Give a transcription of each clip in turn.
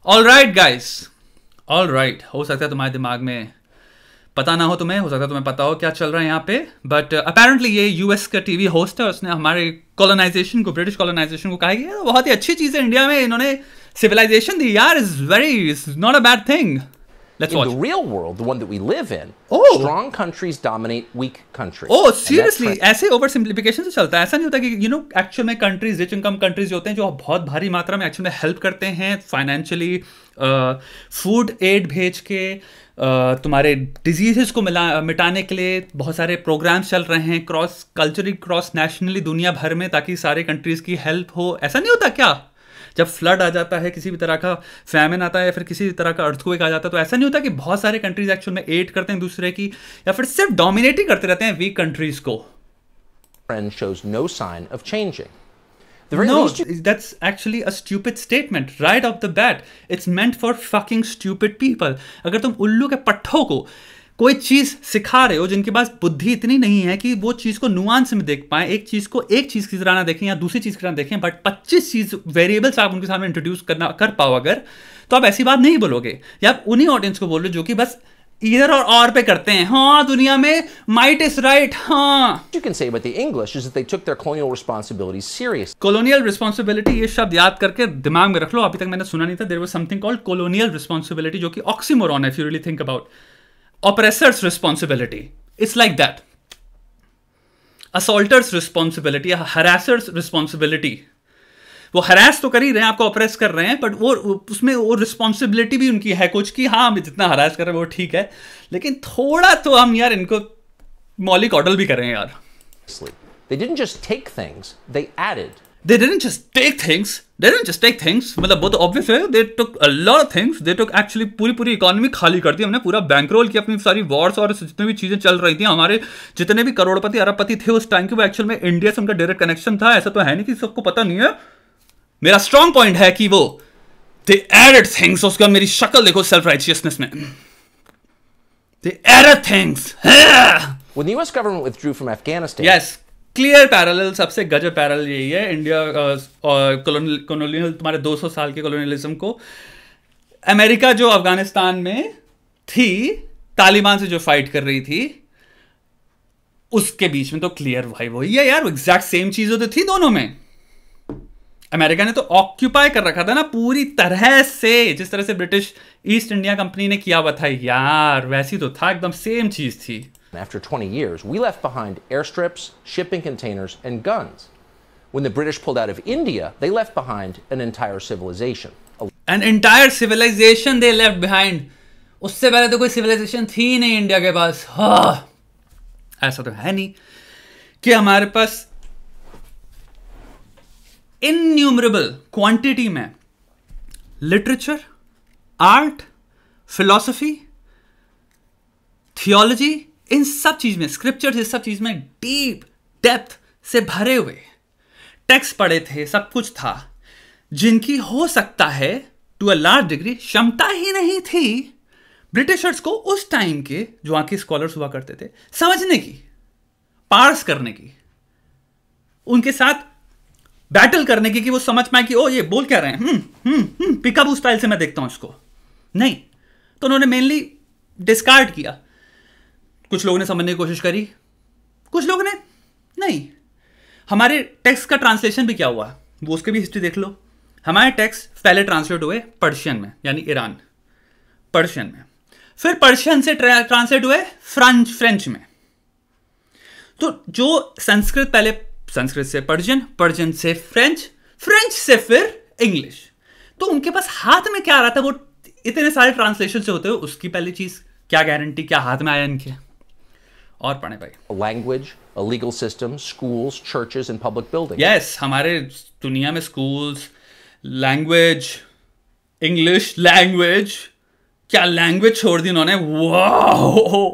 All right guys, all right. हो सकता है तुम्हारे दिमाग में पता ना हो, तुम्हें हो सकता है तुम्हें पता हो क्या चल रहा है यहाँ पे, बट अपेरेंटली ये यूएस का टीवी होस्ट है, उसने हमारे कॉलोनाइजेशन को, ब्रिटिश कॉलोनाइजेशन को कहा कि ये बहुत ही अच्छी चीज़ है, इंडिया में इन्होंने सिविलाइजेशन दी यार, is not a bad thing. Let's watch. In the real world, the one that we live in, strong countries dominate weak countries. Oh, seriously? ऐसे ओवर सिंप्लीफिकेशन से चलता है? ऐसा नहीं होता कि एक्चुअल में कंट्रीज, रिच इनकम कंट्रीज जो होते हैं, जो बहुत भारी मात्रा में एक्चुअल में हेल्प करते हैं फाइनेंशियली, फूड एड भेज के, तुम्हारे डिजीजेस को मिटाने के लिए बहुत सारे प्रोग्राम्स चल रहे हैं क्रॉस कल्चरली, क्रॉस नेशनली, दुनिया भर में, ताकि सारे कंट्रीज की हेल्प हो। ऐसा नहीं होता क्या? जब फ्लड आ जाता है, किसी भी तरह का फैमिन आता है, या फिर किसी तरह का अर्थक्वेक आ जाता है, तो ऐसा नहीं होता कि बहुत सारे कंट्रीज एक्चुअल में एड करते हैं दूसरे की, या फिर सिर्फ डोमिनेट ही करते रहते हैं वीक कंट्रीज को? Trend shows no sign of changing. No, that's actually a stupid statement right off the bat. It's meant for fucking stupid people. अगर तुम उल्लू के पट्ठों को कोई चीज सिखा रहे हो, जिनके पास बुद्धि इतनी नहीं है कि वो चीज को नुआंस में देख पाए, एक चीज को एक चीज की तरह ना देखें या दूसरी चीज की तरह देखें, बट 25 चीज वेरिएबल्स आप उनके सामने इंट्रोड्यूस कर पाओ अगर, तो आप ऐसी बात नहीं बोलोगे। या आप उन्हीं ऑडियंस को बोल रहे हो जो कि बस इधर और पे करते हैं, हाँ दुनिया में माइट इज राइट, हाँ। You can say about the English is that they took their colonial responsibilities seriously. Colonial responsibility, ये शब्द याद करके दिमाग में रख लो, अभी तक मैंने सुना नहीं था। There was something called colonial responsibility, जो कि ऑक्सीमोरॉन है if you really think about oppressor's responsibility. It's like that. Assaulter's responsibility या harasser's responsibility. वो हरास तो कर ही रहे हैं, आपको ऑपरेस कर रहे हैं, बट वो उसमें वो रिस्पॉन्सिबिलिटी भी उनकी है कुछ कि हाँ हम जितना हरास कर रहे हैं वो ठीक है, लेकिन थोड़ा तो हम यार इनको मौलिक ऑर्डर भी करें यार। They didn't just take things, they added. They didn't just take things. They didn't just take things. मतलब वो तो obvious है. They took a lot of things. They took actually पूरी इकोनॉमी खाली कर दी। हमने पूरा बैंकरोल किया अपनी सारी वॉर्स और जितने भी चीजें चल रही थी, हमारे जितने भी करोड़पति अरबपति थे उस टाइम के, वो एक्चुअल में इंडिया से उनका डायरेक्ट कनेक्शन था। ऐसा तो है नहीं कि सबको पता नहीं है। मेरा स्ट्रॉन्ग पॉइंट है कि वो they added things. उसका मेरी शक्ल देखो सेल्फ राइचियसनेस में। They added things. When the US government withdrew from Afghanistan. Yes. Clear parallel, सबसे गजब पैरेलल यही है इंडिया और कॉलोनियल, तुम्हारे 200 साल के कॉलोनियलिज्म को। अमेरिका जो अफगानिस्तान में थी, तालिबान से जो फाइट कर रही थी, उसके बीच में तो क्लियर भाई वही है यार, एग्जैक्ट सेम चीजें तो थी दोनों में। अमेरिका ने तो ऑक्यूपाई कर रखा था ना पूरी तरह से, जिस तरह से ब्रिटिश ईस्ट इंडिया कंपनी ने किया हुआ था यार, वैसी तो था, एकदम सेम चीज थी। After 20 years, we left behind airstrips, shipping containers, and guns. When the British pulled out of India, they left behind an entire civilization. An entire civilization they left behind. उससे पहले तो कोई civilization थी नहीं India के पास। हाँ, ऐसा तो है नहीं कि हमारे पास innumerable quantity में literature, art, philosophy, theology, इन सब चीज में, स्क्रिप्चर्स, इस सब चीज में डीप डेप्थ से भरे हुए टेक्स्ट पढ़े थे, सब कुछ था, जिनकी हो सकता है टू अ लार्ज डिग्री क्षमता ही नहीं थी ब्रिटिशर्स को उस टाइम के जो वहां के स्कॉलर्स हुआ करते थे समझने की, पार्स करने की, उनके साथ बैटल करने की, कि वो समझ पाए कि ओ ये बोल क्या रहे हैं, पिकअप स्टाइल से मैं देखता हूं इसको। नहीं, तो उन्होंने मेनली डिस्कार्ड किया। कुछ लोगों ने समझने की कोशिश करी, कुछ लोगों ने नहीं। हमारे टेक्स्ट का ट्रांसलेशन भी क्या हुआ, वो उसके भी हिस्ट्री देख लो। हमारे टेक्स्ट पहले ट्रांसलेट हुए पर्शियन में, यानी ईरान, पर्शियन में, फिर पर्शियन से ट्रांसलेट हुए फ्रेंच में। तो जो संस्कृत, पहले संस्कृत से पर्शियन, पर्शियन से फ्रेंच, फ्रेंच से फिर इंग्लिश, तो उनके पास हाथ में क्या आ रहा था, वो इतने सारे ट्रांसलेशन से होते हुए उसकी पहली चीज क्या गारंटी, क्या हाथ में आया इनके। और पढ़े भाई, A language, a legal system, schools, churches, and public buildings. Yes, हमारे दुनिया में स्कूल्स, लैंग्वेज, इंग्लिश लैंग्वेज, क्या लैंग्वेज छोड़ दी उन्होंने, wow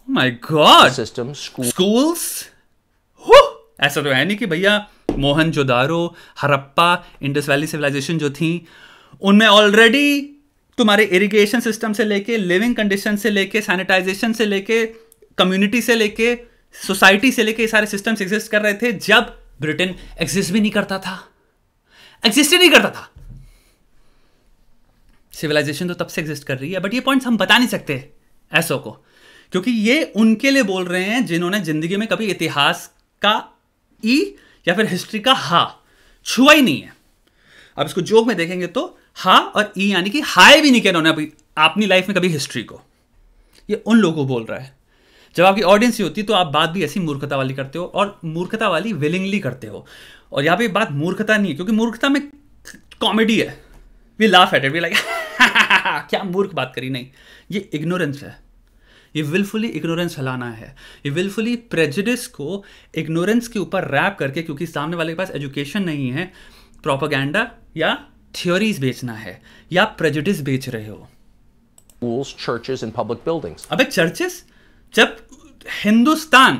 my god. System, schools, ऐसा तो है नहीं कि भैया Mohenjodaro, Harappa, Indus valley civilisation जो थी, उनमें ऑलरेडी तुम्हारे इरिगेशन सिस्टम से लेके, लिविंग कंडीशन से लेके, सैनिटाइजेशन से लेके, कम्युनिटी से लेके, सोसाइटी से लेके, ये सारे सिस्टम्स एग्जिस्ट कर रहे थे जब ब्रिटेन एग्जिस्ट भी नहीं करता था, एग्जिस्ट ही नहीं करता था। सिविलाइजेशन तो तब से एग्जिस्ट कर रही है, बट ये पॉइंट्स हम बता नहीं सकते ऐसों को, क्योंकि ये उनके लिए बोल रहे हैं जिन्होंने जिंदगी में कभी इतिहास का ई या फिर हिस्ट्री का हा छुआ ही नहीं है। अब इसको जोक में देखेंगे तो हा और ई यानी कि हाय भी नहीं किया उन्होंने अपनी लाइफ में कभी हिस्ट्री को, ये उन लोगों को बोल रहा है। जब आपकी ऑडियंस ही होती है तो आप बात भी ऐसी मूर्खता वाली करते हो, और मूर्खता वाली विलिंगली करते हो। और यहाँ पे बात मूर्खता नहीं है, क्योंकि मूर्खता में कॉमेडी है, we laugh at it, we like क्या मूर्ख बात करी, नहीं, ये इग्नोरेंस है, ये विलफुली इग्नोरेंस फैलाना है, ये विलफुली प्रेजुडिस को इग्नोरेंस के ऊपर रैप करके, क्योंकि सामने वाले के पास एजुकेशन नहीं है, प्रोपेगेंडा या थ्योरीज बेचना है, या प्रेजुडिस बेच रहे हो। Schools, churches, and public buildings. अबे चर्चेस, जब हिंदुस्तान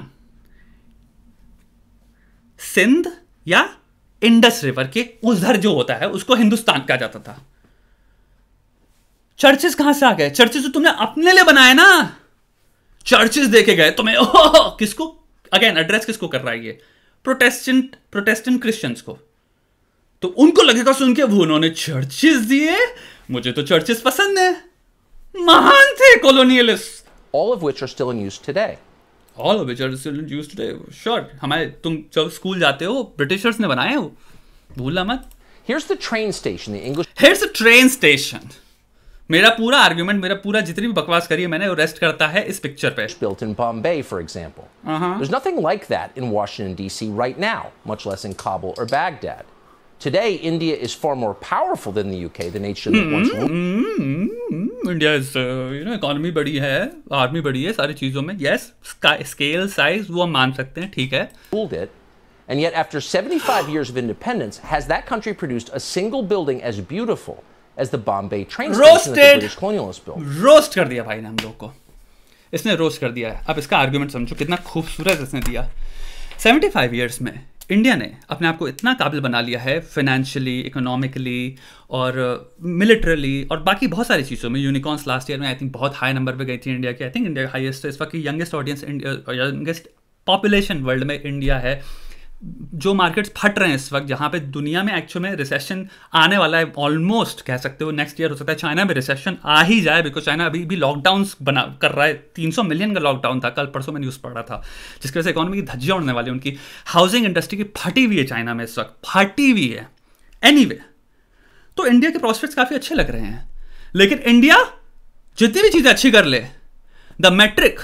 सिंध या इंडस रिवर के उधर जो होता है उसको हिंदुस्तान कहा जाता था, चर्चेस कहां से आ गए? चर्चेस तो तुमने अपने लिए बनाए ना, चर्चेस देखे गए तुम्हें। किसको अगेन एड्रेस किसको कर रहा है ये? प्रोटेस्टेंट क्रिश्चियंस को। तो उनको लगेगा सुन के वो उन्होंने चर्चेस दिए, मुझे तो चर्चेस पसंद है, महान थे colonialist. All of which are still in use today. All of which are still in use today. Sure, हमारे तुम जब स्कूल जाते हो ब्रिटिशर्स ने बनाए हो, भूलना मत। Here's the train station, the English. Here's a train station. मेरा पूरा आर्ग्यूमेंट, मेरा पूरा जितनी भी बकवास करी है मैंने, वो रेस्ट करता है इस पिक्चर पे। Built in Bombay, for example. There's nothing like that in Washington, D.C. right now, much less in Kabul or Baghdad. Today, India is far more powerful than the UK, the nation that once ruled. India is, economy बड़ी है, army बड़ी है, सारी चीजों में, yes, scale, size, वो हम मान सकते हैं, ठीक है। Ruled it, and yet after 75 years of independence, has that country produced a single building as beautiful as the Bombay train station that the British colonialists built? Roast कर दिया भाई ने हम लोग को, इसने रोस्ट कर दिया है। अब इसका आर्गुमेंट समझो कितना खूबसूरत इसने दिया। 75 ईयर्स में इंडिया ने अपने आप को इतना काबिल बना लिया है, फाइनेंशियली, इकोनॉमिकली और मिलिटरली और बाकी बहुत सारी चीज़ों में। यूनिकॉर्न्स लास्ट ईयर में आई थिंक बहुत हाई नंबर पे गई थी इंडिया की। आई थिंक इंडिया हाईएस्ट इस वक्त की youngest audience, youngest population world में इंडिया है। जो मार्केट्स फट रहे हैं इस वक्त, जहाँ पे दुनिया में एक्चुअल में रिसेशन आने वाला है, ऑलमोस्ट कह सकते हो नेक्स्ट ईयर हो सकता है चाइना में रिसेशन आ ही जाए, बिकॉज चाइना अभी भी लॉकडाउन बना कर रहा है। 300 मिलियन का लॉकडाउन था, कल परसों में न्यूज़ पढ़ रहा था, जिसकी वजह से इकोनॉमी की धज्जियां उड़ने वाली है। उनकी हाउसिंग इंडस्ट्री की फटी हुई है चाइना में इस वक्त, फटी हुई है। एनीवे, तो इंडिया के प्रॉस्पेक्ट्स काफ़ी अच्छे लग रहे हैं, लेकिन इंडिया जितनी भी चीज़ें अच्छी कर ले, द मैट्रिक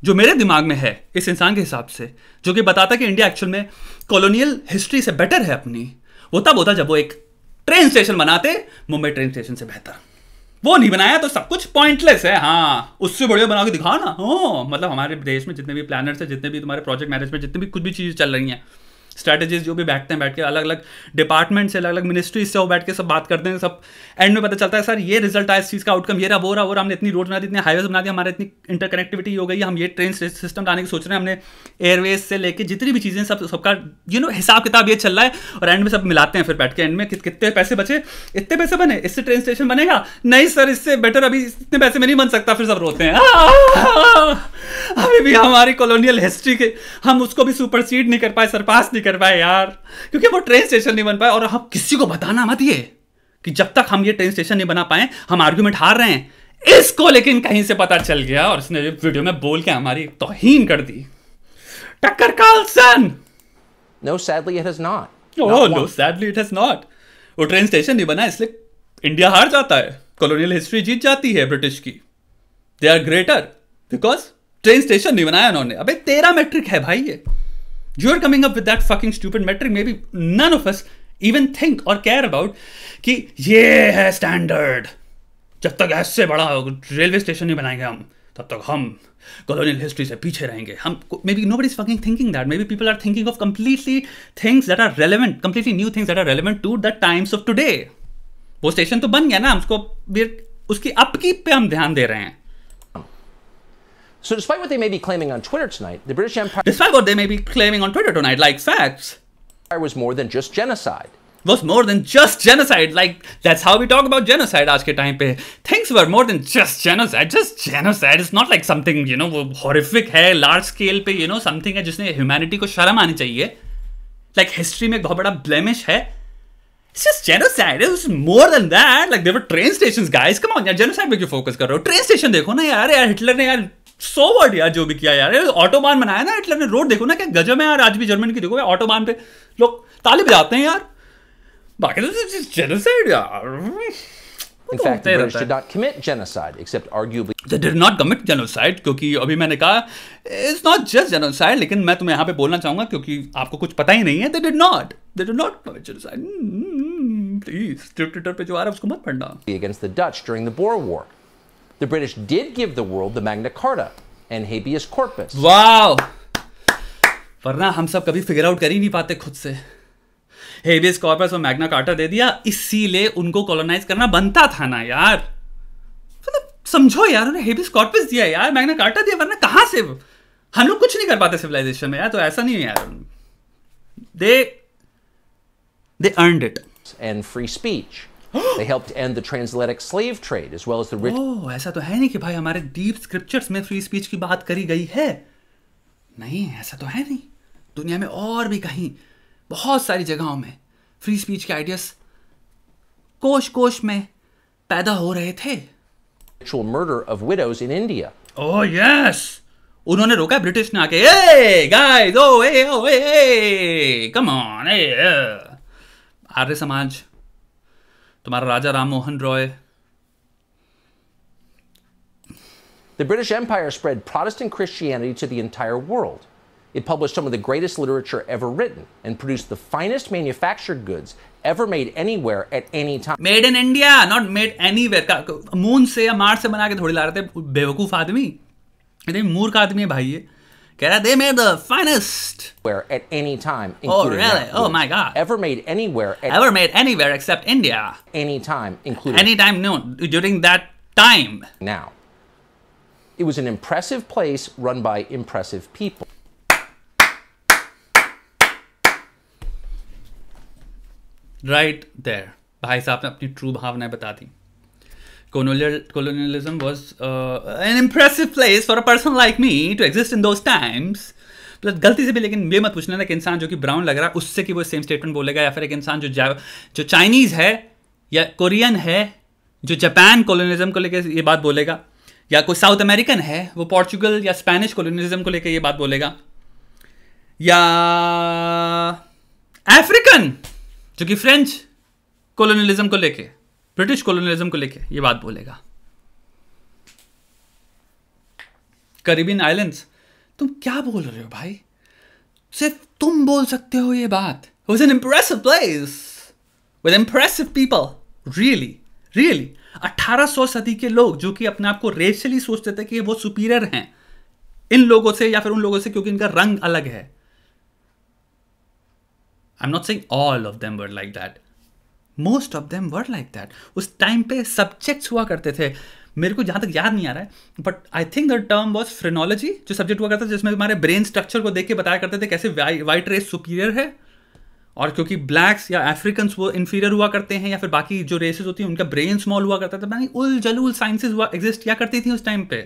जो मेरे दिमाग में है इस इंसान के हिसाब से, जो कि बताता कि इंडिया एक्चुअल में कॉलोनियल हिस्ट्री से बेटर है अपनी, वो तब होता जब वो एक ट्रेन स्टेशन बनाते, मुंबई ट्रेन स्टेशन से बेहतर। वो नहीं बनाया तो सब कुछ पॉइंटलेस है। हाँ, उससे बढ़िया बना के दिखाओ ना। हो मतलब हमारे देश में जितने भी प्लानर्स हैं, जितने भी तुम्हारे प्रोजेक्ट मैनेजमेंट, जितने भी कुछ भी चीज़ें चल रही हैं, स्ट्रैटेजीज जो भी बैठते हैं, बैठ के अलग अलग डिपार्टमेंट से, अलग अलग मिनिस्ट्री से वो बैठ के सब बात करते हैं, सब एंड में पता चलता है सर ये रिजल्ट आया, इस चीज़ का आउटकम ये रहा, वो रहा, हमने इतनी रोड बना दी, इतने हाईवेज बना दिया, हमारे इतनी इंटरकनेक्टिविटी हो गई, हम ये ट्रेन सिस्टम लाने की सोच रहे हैं, हमने एयरवेज से लेके जितनी भी चीज़ें सब सबका हिसाब किताब ये चल रहा है, और एंड में सब मिलाते हैं फिर बैठ के, एंड में कितने पैसे बचे, इतने पैसे बने, इससे ट्रेन स्टेशन बनेगा, नहीं सर इससे बेटर अभी इतने पैसे में नहीं बन सकता, फिर सब रोते हैं। अभी भी हमारी कॉलोनियल हिस्ट्री के हम उसको भी सुपरसीड नहीं कर पाए, सरपास नहीं कर पाए यार, क्योंकि वो ट्रेन स्टेशन नहीं बन पाए। और हम किसी को बताना मत ये कि जब तक हम ये ट्रेन स्टेशन नहीं बना पाए हम आर्गुमेंट हार रहे हैं। इसको लेकिन कहीं से पता चल गया और इसने वीडियो में बोल के हमारी तौहीन कर दी। टक्कर Carlsen. No, sadly it has not. Oh no, sadly it has not. वो ट्रेन स्टेशन नहीं बना इसलिए इंडिया हार जाता है, कॉलोनियल हिस्ट्री जीत जाती है ब्रिटिश की। They are greater because train station नहीं बनाया उन्होंने। अबे तेरा मैट्रिक है भाई ये। You are coming up with that fucking stupid metric. Maybe none of us even think or care about कि ये है स्टैंडर्ड। जब तक ऐसे बड़ा रेलवे स्टेशन नहीं बनाएंगे हम, तब तक हम कॉलोनियल हिस्ट्री से पीछे रहेंगे। हम maybe nobody is fucking thinking that. Maybe people are thinking of completely things that are relevant, completely new things that are relevant to the times of today. वो स्टेशन तो बन गया ना, हमको उसकी अपकीप पे हम ध्यान दे रहे हैं। So despite what they may be claiming on Twitter tonight, the British Empire... Despite what they may be claiming on Twitter tonight, like facts... was more than just genocide. Was more than just genocide. Like, that's how we talk about genocide आज के time पे. Things were more than just genocide. Just genocide is not like something, वो horrific है, large scale पे, something है जिसने humanity को शर्म आनी चाहिए. Like, history में एक बहुत बड़ा blemish है. It's just genocide. It was more than that. Like, there were train stations, guys. Come on, यार, genocide पे क्यों फोकस कर रहे हो? ट्रेन स्टेशन देखो ना यार, हिटलर ने यार सो वर्ड यार जो भी किया यार, ऑटोबान बनाया ना हिटलर ने, रोड देखो ना क्या गजब है यार, आज भी जर्मनी की देखो ऑटोबान पे लोग ताली बजाते हैं यार, बाकी तो genocide यार. In fact, the British did not commit genocide, except arguably. They did not commit genocide, क्योंकि अभी मैंने कहा it's not just genocide, लेकिन मैं तुम्हें यहाँ पे बोलना चाहूंगा क्योंकि आपको कुछ पता ही नहीं है. They did not commit genocide. Please, Twitter पे जो आ रहा है उसको मत पढ़ना. Against the Dutch during the Boer War, the British did give the world the Magna Carta and habeas corpus. Wow. वरना हम सब कभी फिगर आउट कर ही नहीं पाते खुद से. हेबियस कॉर्पस और मैग्ना कार्टा दे दिया, इसीलिए उनको कॉलोनाइज करना बनता था ना यार. मतलब समझो यार, उन्हें हेबियस कॉर्पस दिया यार, मैग्ना कार्टा दिया, वरना कहां से हम लोग कुछ नहीं कर पाते सिविलाइजेशन में यार. तो ऐसा नहीं है यार. They earned it. And free speech. They helped end the transatlantic slave trade as well as the rich. ओह, ऐसा तो है नहीं कि भाई हमारे डीप स्क्रिप्चर्स में फ्री स्पीच की बात करी गई है. नहीं, ऐसा तो है नहीं. दुनिया में और भी कहीं बहुत सारी जगहों में फ्री स्पीच के आइडियाज कोश कोश में पैदा हो रहे थे. Ritual murder of widows in India. Oh yes, उन्होंने रोका ब्रिटिश ने आके, ए guys, come on, Arya Samaj, तुम्हारा Raja Ram Mohan Roy. The British Empire spread Protestant Christianity to the entire world. It published some of the greatest literature ever written and produced the finest manufactured goods ever made anywhere at any time. Made in India, not made anywhere. Moon से या Mars से बना के थोड़ी ला रहे थे बेवकूफ आदमी. इतने मूर्ख आदमी है भाई ये. कह रहा they made the finest. Where at any time. Oh really? Oh my god. Ever made anywhere. Ever made anywhere except India. Any time, including. Any time, no. During that time. Now. It was an impressive place run by impressive people. Right there. भाई साहब ने अपनी true भावनाएं बता दी. Colonialism was an impressive place for a person like me to exist in those times. Plus गलती से भी, लेकिन ये मत पूछना ना कि इंसान जो कि ब्राउन लग रहा है उससे कि वो सेम स्टेटमेंट बोलेगा, या फिर एक इंसान जो चाइनीज है या कोरियन है जो जापान कोलोनियलिज्म को लेकर ये बात बोलेगा, या कोई साउथ अमेरिकन है वो पोर्चुगल या स्पेनिश कोलोनियलिज्म को लेकर ये बात बोलेगा, या अफ्रीकन जो कि फ्रेंच कोलोनियलिज्म को लेके, ब्रिटिश कोलोनियलिज्म को लेके ये बात बोलेगा. कैरिबियन आइलैंड्स, तुम क्या बोल रहे हो भाई? सिर्फ तुम बोल सकते हो ये बात. It was an impressive place with impressive people. Really, really. 1800 सदी के लोग जो कि अपने आप को रेशियली सोचते थे कि वो सुपीरियर हैं इन लोगों से या फिर उन लोगों से क्योंकि इनका रंग अलग है. I'm not saying all of them were like that. Most of them were like that. उस टाइम पे सब्जेक्ट्स हुआ करते थे, मेरे को जहाँ तक याद नहीं आ रहा है, but I think the term was phrenology, जो सब्जेक्ट हुआ करता था जिसमें हमारे ब्रेन स्ट्रक्चर को देख के बताया करते थे कैसे वाइट रेस सुपीरियर है, और क्योंकि ब्लैक्स या अफ्रीकन्स वो इन्फीरियर हुआ करते हैं, या फिर बाकी जो रेसेस होती हैं उनका ब्रेन स्मॉल हुआ करता था. उल जलूल साइंसेज एग्जिस्ट किया करती थी उस टाइम पे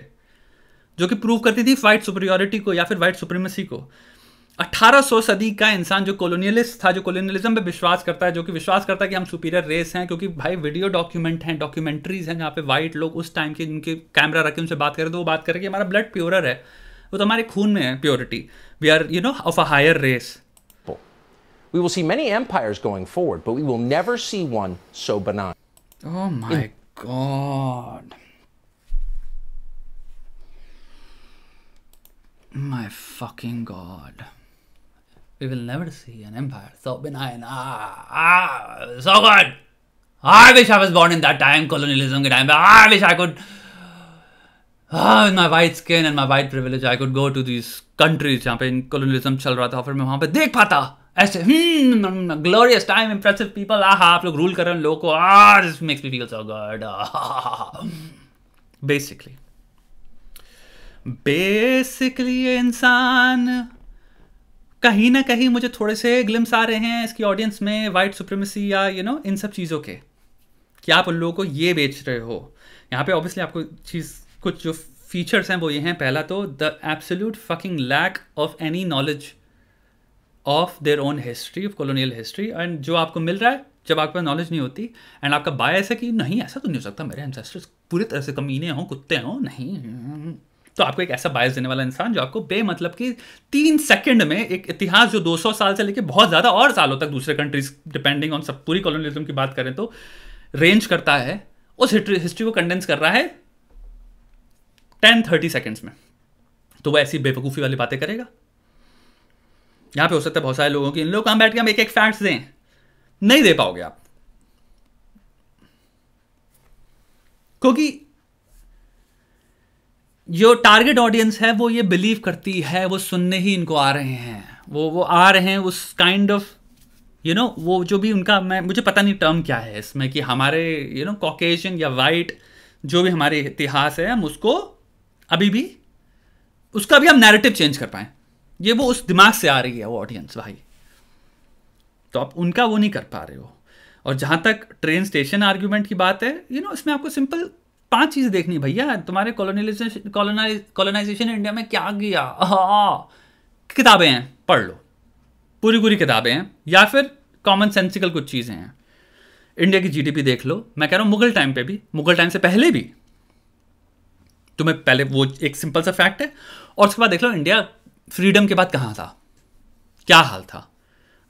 जो कि प्रूव करती थी वाइट सुपीरियरिटी को या फिर वाइट सुप्रीमेसी को. 1800 सदी का इंसान जो कॉलोनियलिस्ट था, जो कॉलोनियलिज्म पे विश्वास करता है, जो कि विश्वास करता है कि हम सुपीरियर रेस हैं, क्योंकि भाई वीडियो डॉक्यूमेंट हैं, डॉक्यूमेंट्रीज हैं जहाँ पे वाइट लोग उस टाइम के जिनके कैमरा रखे उनसे बात करें तो वो बात करें कि हमारा ब्लड प्योरर है, वो तो हमारे खून में है purity, we are of a higher race. We will see many empires going forward, but we will never see one so benign. Oh my God. My fucking God. We will never see an empire so benign. So good. I wish I was born in that time, colonialism के time. I wish I could, with my white skin and my white privilege, I could go to these countries जहाँ पे colonialism चल रहा था, फिर मैं वहाँ पे देख पाता ऐसे glorious time, impressive people. आप लोग रूल कर रहे हैं लोगों को. This makes me feel so good. Basically ये इंसान कहीं ना कहीं मुझे थोड़े से ग्लिम्स आ रहे हैं इसकी ऑडियंस में वाइट सुप्रीमेसी या इन सब चीज़ों के, कि आप उन लोगों को ये बेच रहे हो. यहाँ पे ऑब्वियसली आपको चीज़ कुछ जो फीचर्स हैं वो ये हैं. पहला तो the absolute fucking lack of any knowledge of their own history, of colonial history, and जो आपको मिल रहा है जब आपके पास नॉलेज नहीं होती एंड आपका बायस है कि नहीं ऐसा तो नहीं हो सकता, मेरे एंसेस्टर्स पूरी तरह से कमीने हों, कुत्ते हों, नहीं, तो आपको एक ऐसा बायस देने वाला इंसान जो आपको बेमतलब की 3 सेकंड में एक इतिहास जो 200 साल से लेकर बहुत ज़्यादा और सालों तक दूसरे कंट्रीज डिपेंडिंग ऑन सब पूरी कॉलोनियलिज्म की बात करें तो रेंज करता है, उस हिस्ट्री को कंडेंस कर रहा है 10-30 सेकेंड्स में, तो वो ऐसी बेवकूफ़ी वाली बातें करेगा। यहां पे हो सकता है बहुत सारे लोगों की इन लोग कहां बैठ के हम एक एक फैक्ट्स दें, नहीं दे पाओगे आप, क्योंकि जो टारगेट ऑडियंस है वो ये बिलीव करती है, वो सुनने ही इनको आ रहे हैं, वो आ रहे हैं उस काइंड ऑफ वो जो भी उनका, मुझे पता नहीं टर्म क्या है इसमें, कि हमारे कॉकेशियन या वाइट जो भी हमारे इतिहास है, हम उसको अभी भी उसका भी हम नैरेटिव चेंज कर पाएं, ये वो उस दिमाग से आ रही है वो ऑडियंस भाई, तो आप उनका वो नहीं कर पा रहे हो। और जहां तक ट्रेन स्टेशन आर्ग्यूमेंट की बात है, इसमें आपको सिंपल 5 चीजें देखनी भैया। तुम्हारे कॉलोनाइजेशन इंडिया में क्या किया, किताबें हैं पढ़ लो, पूरी किताबें हैं, या फिर कॉमन सेंसिकल कुछ चीजें हैं। इंडिया की जीडीपी देख लो, मैं कह रहा हूं मुगल टाइम पे भी, मुगल टाइम से पहले भी, तुम्हें पहले वो एक सिंपल सा फैक्ट है, और उसके बाद देख लो इंडिया फ्रीडम के बाद कहां था, क्या हाल था,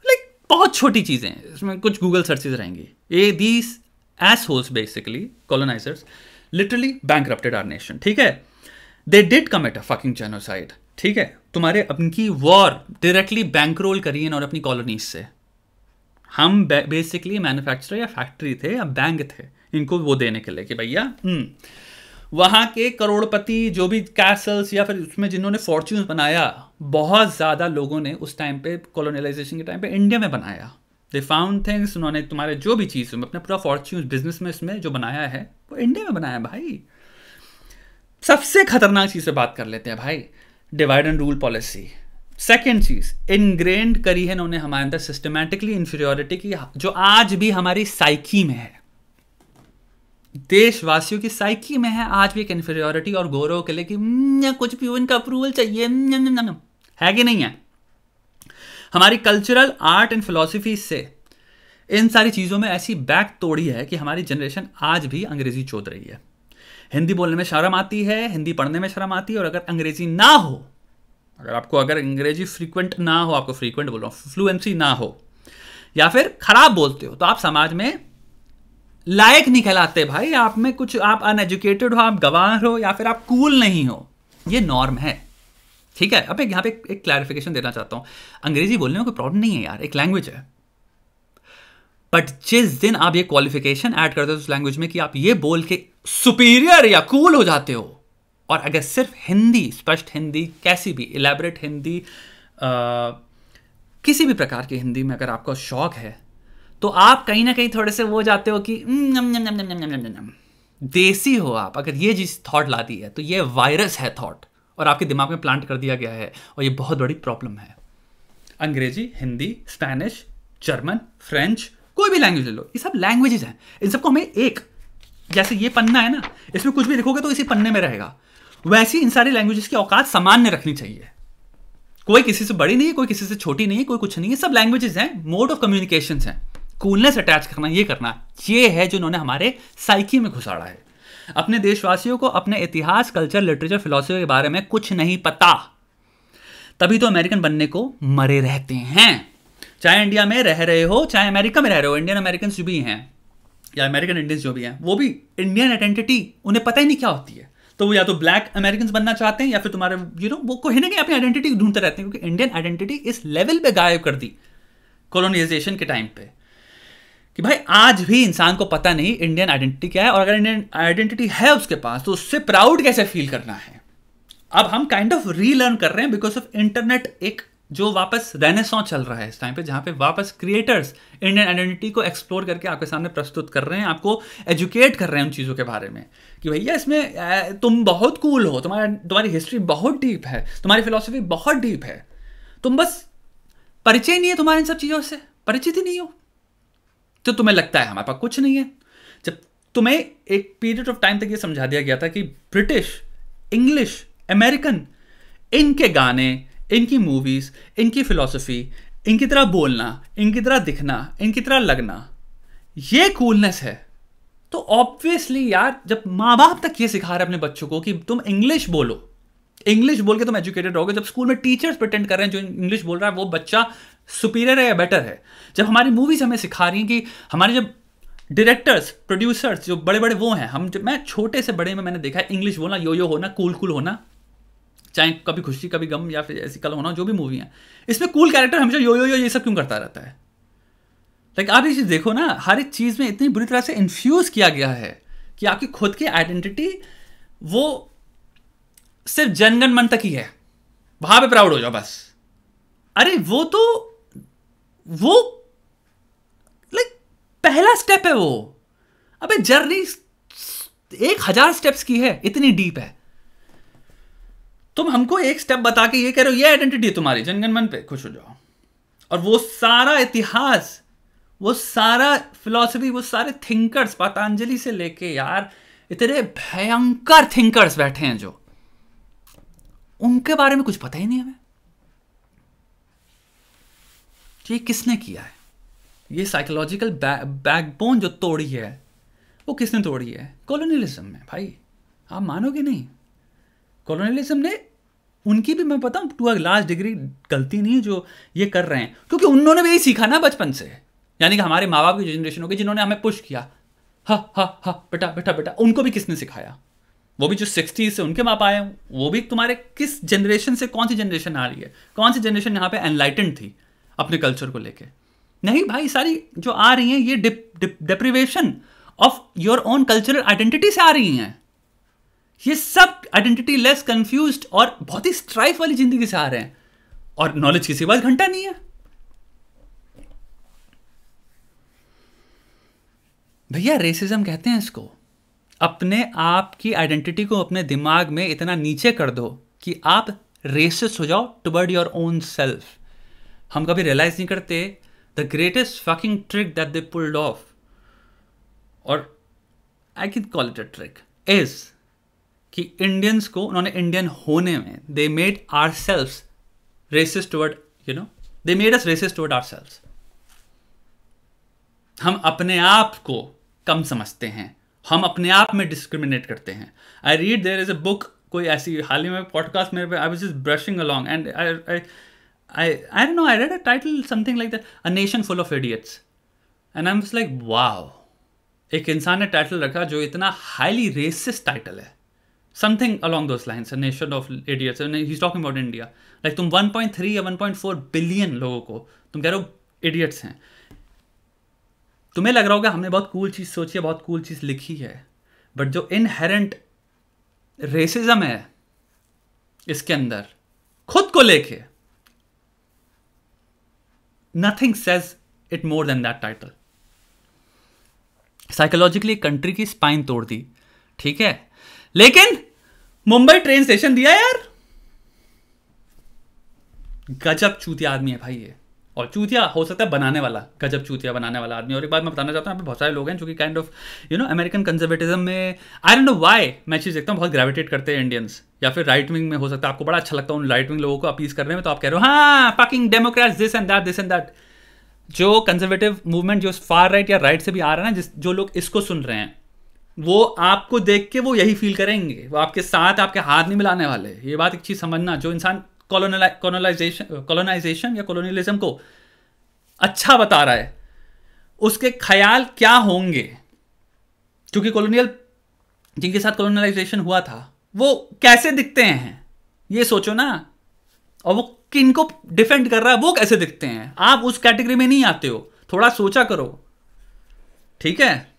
लाइक बहुत छोटी चीजें हैं, इसमें कुछ गूगल सर्चेज रहेंगी। ये these assholes basically colonisers literally bankrupted our nation, ठीक है, they did commit a fucking genocide, ठीक है, तुम्हारे अपनी वॉर डायरेक्टली बैंकरोल करी और अपनी कॉलोनीज से। हम बेसिकली मैन्युफैक्चरर या फैक्ट्री थे या बैंक थे इनको वो देने के लिए कि भैया वहाँ के करोड़पति जो भी कैसल्स या फिर उसमें जिन्होंने फॉर्च्यून्स बनाया, बहुत ज़्यादा लोगों ने उस टाइम पे कॉलोनाइजेशन के टाइम पे इंडिया में बनाया। दे फाउंड थिंग्स, उन्होंने तुम्हारे जो भी चीज़ अपना पूरा फॉर्च्यून्स बिजनेस में इसमें जो बनाया है वो इंडिया में बनाया भाई। सबसे खतरनाक चीज़ से बात कर लेते हैं भाई, divide and rule policy. Second cheese ingrained करी है इन्होंने हमारे अंदर सिस्टमैटिकली इन्फीरियोरिटी की, जो आज भी हमारी साइकी में है, देशवासियों की साइकी में है आज भी एक इन्फीरियोरिटी, और गौरव के लिए कि कुछ भी इनका अप्रूवल चाहिए, है कि नहीं है। हमारी कल्चरल आर्ट एंड फिलॉसफी से इन सारी चीज़ों में ऐसी बैक तोड़ी है कि हमारी जनरेशन आज भी अंग्रेजी चोद रही है। हिंदी बोलने में शर्म आती है, हिंदी पढ़ने में शर्म आती है, और अगर अंग्रेजी ना हो, अगर अंग्रेजी फ्रीक्वेंट ना हो, आपको फ्रीक्वेंट बोल रहा हूँ, फ्लुएंसी ना हो, या फिर खराब बोलते हो, तो आप समाज में लायक नहीं कहलाते भाई। आप में कुछ, आप अनएजुकेटेड हो, आप गवार हो, या फिर आप कूल नहीं हो, ये नॉर्म है, ठीक है। अब यहाँ पे एक क्लैरिफिकेशन देना चाहता हूँ, अंग्रेजी बोलने में कोई प्रॉब्लम नहीं है यार, एक लैंग्वेज है, बट जिस दिन आप ये क्वालिफिकेशन ऐड करते हो उस लैंग्वेज में कि आप ये बोल के सुपीरियर या कूल हो जाते हो, और अगर सिर्फ हिंदी, स्पष्ट हिंदी, कैसी भी इलेबरेट हिंदी, किसी भी प्रकार की हिंदी में अगर आपको शौक है, तो आप कहीं ना कहीं थोड़े से वो जाते हो कि देसी हो आप। अगर ये जिस थॉट लाती है तो ये वायरस है थॉट, और आपके दिमाग में प्लांट कर दिया गया है, और ये बहुत बड़ी प्रॉब्लम है। अंग्रेजी, हिंदी, स्पेनिश, जर्मन, फ्रेंच, कोई भी लैंग्वेज ले लो, ये सब लैंग्वेजेस हैं, इन सबको हमें एक, जैसे ये पन्ना है ना, इसमें कुछ भी लिखोगे तो इसी पन्ने में रहेगा, वैसी इन सारी लैंग्वेजेस की औकात सामान्य रखनी चाहिए। कोई किसी से बड़ी नहीं है, कोई किसी से छोटी नहीं है, कोई कुछ नहीं है, सब लैंग्वेजेस हैं, मोड ऑफ कम्युनिकेशन हैं। कूलनेस अटैच करना, ये करना, ये है जो उन्होंने हमारे साइकी में घुसाड़ा है। अपने देशवासियों को अपने इतिहास, कल्चर, लिटरेचर, फिलॉसफी के बारे में कुछ नहीं पता, तभी तो अमेरिकन बनने को मरे रहते हैं। चाहे इंडिया में रह रहे हो, चाहे अमेरिका में रह रहे हो, इंडियन अमेरिकन जो भी हैं या अमेरिकन इंडियंस जो भी हैं, वो भी इंडियन आइडेंटिटी उन्हें पता ही नहीं क्या होती है। तो वो या तो ब्लैक अमेरिकन बनना चाहते हैं, या फिर तुम्हारे वो कहीं ना कहीं अपनी आइडेंटिटी ढूंढते रहते हैं, क्योंकि इंडियन आइडेंटिटी इस लेवल पे गायब कर दी कॉलोनाइजेशन के टाइम पे कि भाई आज भी इंसान को पता नहीं इंडियन आइडेंटिटी क्या है, और अगर इंडियन आइडेंटिटी है उसके पास तो उससे प्राउड कैसे फील करना है। अब हम काइंड ऑफ रीलर्न कर रहे हैं बिकॉज ऑफ इंटरनेट, एक जो वापस रेनेसॉन्स चल रहा है इस टाइम पे, जहां पे वापस क्रिएटर्स इंडियन आइडेंटिटी को एक्सप्लोर करके आपके सामने प्रस्तुत कर रहे हैं, आपको एजुकेट कर रहे हैं उन चीज़ों के बारे में कि भैया इसमें तुम बहुत कूल हो, तुम्हारी हिस्ट्री बहुत डीप है, तुम्हारी फिलॉसफी बहुत डीप है, तुम बस परिचय नहीं है तुम्हारे इन सब चीज़ों से, परिचित ही नहीं हो, तो तुम्हें लगता है हमारे पास कुछ नहीं है। जब तुम्हें एक पीरियड ऑफ टाइम तक ये समझा दिया गया था कि ब्रिटिश, इंग्लिश, अमेरिकन, इनके गाने, इनकी मूवीज, इनकी फिलॉसफी, इनकी तरह बोलना, इनकी तरह दिखना, इनकी तरह लगना, ये कूलनेस है। तो ऑब्वियसली यार, जब माँ बाप तक ये सिखा रहे हैं अपने बच्चों को कि तुम इंग्लिश बोलो, इंग्लिश बोल के तुम एजुकेटेड रहोगे, जब स्कूल में टीचर्स प्रिटेंड कर रहे हैं जो इंग्लिश बोल रहा है वो बच्चा सुपीरियर है या बेटर है, जब हमारी मूवीज हमें सिखा रही हैं कि हमारे जब डायरेक्टर्स प्रोड्यूसर्स जो बड़े बड़े वो हैं, हम जब मैं छोटे से बड़े में मैंने देखा है इंग्लिश बोलना, यो होना, कूल होना, चाहे कभी खुशी कभी गम या फिर ऐसी कल होना, जो भी मूवी है इसमें कूल कैरेक्टर हमेशा यो ये सब क्यों करता रहता है? लाइक आप ये चीज देखो ना, हर एक चीज में इतनी बुरी तरह से इन्फ्यूज किया गया है कि आपकी खुद की आइडेंटिटी वो सिर्फ जनगण मन तक ही है, वहां पे प्राउड हो जाओ बस। अरे वो लाइक पहला स्टेप है वो। अबे जर्नी 1000 स्टेप्स की है, इतनी डीप है। तुम हमको एक स्टेप बता के ये कह रहे हो ये आइडेंटिटी है तुम्हारी, जनगण मन पे खुश हो जाओ। और वो सारा इतिहास, वो सारा फिलॉसफी, वो सारे थिंकर्स पतंजलि से लेके यार इतने भयंकर थिंकर्स बैठे हैं जो, उनके बारे में कुछ पता ही नहीं हमें। ये किसने किया है? ये साइकोलॉजिकल बैकबोन जो तोड़ी है वो किसने तोड़ी है? कॉलोनियलिज्म में। भाई आप मानोगे नहीं, कॉलोनियलिज्म ने, उनकी भी मैं बताऊं टू अ लार्ज डिग्री गलती नहीं है जो ये कर रहे हैं, क्योंकि उन्होंने भी यही सीखा ना बचपन से। यानी कि हमारे माँ बाप की जनरेशन होगी जिन्होंने हमें पुश किया, हा बेटा बेटा बेटा, उनको भी किसने सिखाया? वो भी जो 60s से उनके माँ आए हैं, वो भी तुम्हारे किस जनरेशन से, कौन सी जनरेशन आ रही है, कौन सी जनरेशन यहाँ पे एनलाइटेंड थी अपने कल्चर को लेके? नहीं भाई, सारी जो आ रही हैं ये deprivation of your own cultural identity से आ रही हैं। ये सब आइडेंटिटी लेस, कंफ्यूज्ड और बहुत ही स्ट्राइफ वाली जिंदगी से आ रहे हैं, और नॉलेज किसी बात घंटा नहीं है। भैया रेसिज्म कहते हैं इसको। अपने आप की आइडेंटिटी को अपने दिमाग में इतना नीचे कर दो कि आप रेसिस्ट हो जाओ टुवर्ड योर ओन सेल्फ। हम कभी रियलाइज नहीं करते the greatest fucking trick that they pulled off, और I can call it a trick, is कि इंडियंस को उन्होंने इंडियन होने में they made ourselves racist toward, you know, they made us racist toward ourselves. हम अपने आप को कम समझते हैं, हम अपने आप में डिस्क्रिमिनेट करते हैं। I read there is a book, कोई ऐसी हाल ही में पॉडकास्ट मेरे पे, I was just brushing along and I don't know, I read a title something like that, A Nation Full of Idiots, and I'm just like wow, एक इंसान ने टाइटल रखा जो इतना हाईली रेसिस्ट टाइटल है, something along those lines, A Nation of Idiots, and he's talking about India. Like तुम 1.3 या 1.4 billion लोगों को तुम कह रहे हो इडियट्स हैं। तुम्हें लग रहा होगा हमने बहुत कूल चीज सोची है, बहुत कूल चीज लिखी है, बट जो इनहेरेंट रेसिज्म है इसके अंदर खुद को लेके, nothing says it more than that title. Psychologically country की स्पाइन तोड़ दी, ठीक है, लेकिन मुंबई ट्रेन स्टेशन दिया यार। गजब चूतिया आदमी है भाई ये, और चूतिया हो सकता है बनाने वाला, गजब चूतिया बनाने वाला आदमी। और एक बात मैं बताना चाहता हूँ, यहाँ पे बहुत सारे लोग हैं जो कि kind of you know American conservatism में, आई डोंट नो व्हाई, मैं चीज़ देखता हूँ बहुत ग्रेविटेट करते हैं इंडियंस, या फिर राइट विंग में हो सकता है आपको बड़ा अच्छा लगता है उन राइट विंग लोगों को अपीज करने में, तो आप कह रहे हो हाँ fucking Democrats this and that. जो कंजर्वेटिव मूवमेंट जो फार राइट या राइट से भी आ रहा है ना, जो लोग इसको सुन रहे हैं, वो आपको देख के वो यही फील करेंगे, वो आपके साथ आपके हाथ नहीं मिलाने वाले। ये बात एक चीज़ समझना, जो इंसान कॉलोनाइजेशन या कॉलोनियलिज्म को अच्छा बता रहा है, उसके ख्याल क्या होंगे, क्योंकि कॉलोनियल जिनके साथ कॉलोनाइजेशन हुआ था वो कैसे दिखते हैं, ये सोचो ना। और वो किनको डिफेंड कर रहा है, वो कैसे दिखते हैं। आप उस कैटेगरी में नहीं आते हो, थोड़ा सोचा करो, ठीक है।